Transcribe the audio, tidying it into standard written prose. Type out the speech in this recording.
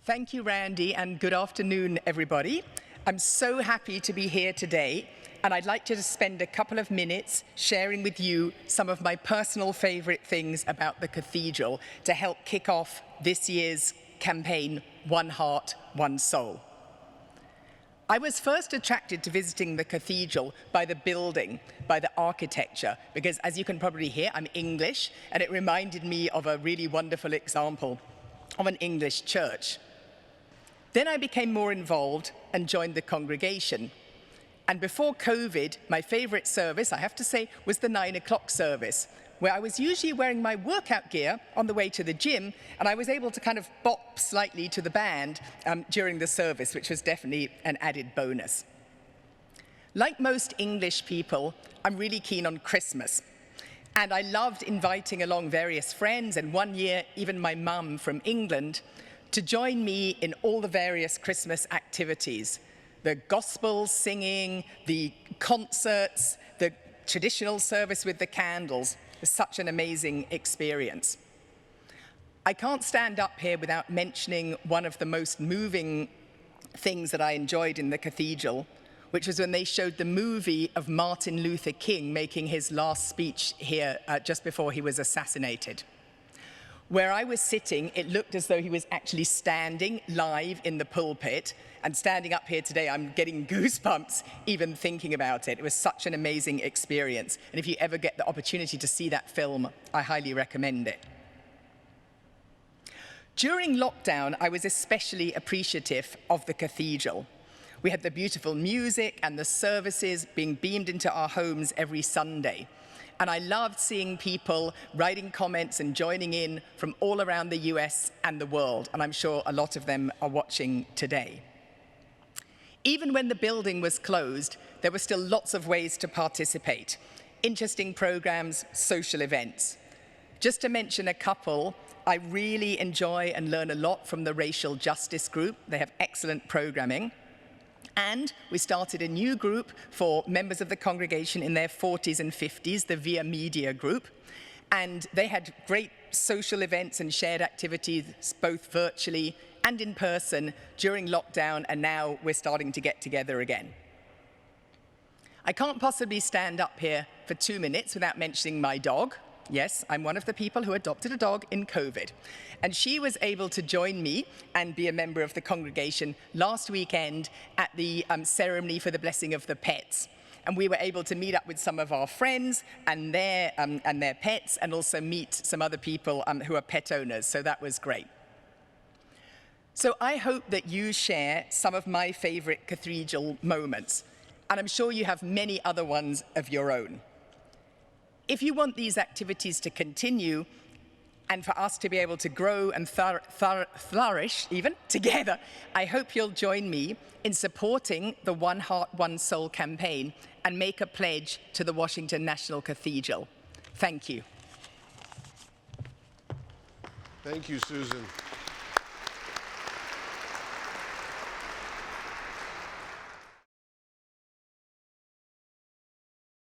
Thank you, Randy, and good afternoon, everybody. I'm so happy to be here today, and I'd like to just spend a couple of minutes sharing with you some of my personal favorite things about the Cathedral to help kick off this year's campaign, One Heart, One Soul. I was first attracted to visiting the Cathedral by the building, by the architecture, because as you can probably hear, I'm English, and it reminded me of a really wonderful example of an English church. Then I became more involved and joined the congregation. And before COVID, my favorite service, I have to say, was the 9 o'clock service, where I was usually wearing my workout gear on the way to the gym, and I was able to kind of bop slightly to the band during the service, which was definitely an added bonus. Like most English people, I'm really keen on Christmas. And I loved inviting along various friends, and one year, even my mum from England, to join me in all the various Christmas activities. The gospel singing, the concerts, the traditional service with the candles. It was such an amazing experience. I can't stand up here without mentioning one of the most moving things that I enjoyed in the Cathedral, which was when they showed the movie of Martin Luther King making his last speech here just before he was assassinated. Where I was sitting, it looked as though he was actually standing live in the pulpit, and standing up here today, I'm getting goosebumps even thinking about it. It was such an amazing experience, and if you ever get the opportunity to see that film, I highly recommend it. During lockdown, I was especially appreciative of the Cathedral. We had the beautiful music and the services being beamed into our homes every Sunday. And I loved seeing people writing comments and joining in from all around the US and the world, and I'm sure a lot of them are watching today. Even when the building was closed, there were still lots of ways to participate. Interesting programs, social events. Just to mention a couple, I really enjoy and learn a lot from the Racial Justice Group. They have excellent programming. And we started a new group for members of the congregation in their 40s and 50s, the Via Media group. And they had great social events and shared activities, both virtually and in person, during lockdown, and now we're starting to get together again. I can't possibly stand up here for 2 minutes without mentioning my dog. Yes, I'm one of the people who adopted a dog in COVID. And she was able to join me and be a member of the congregation last weekend at the ceremony for the blessing of the pets. And we were able to meet up with some of our friends and their pets, and also meet some other people who are pet owners, so that was great. So I hope that you share some of my favorite Cathedral moments, and I'm sure you have many other ones of your own. If you want these activities to continue, and for us to be able to grow and flourish even together, I hope you'll join me in supporting the One Heart, One Soul campaign and make a pledge to the Washington National Cathedral. Thank you. Thank you, Susan.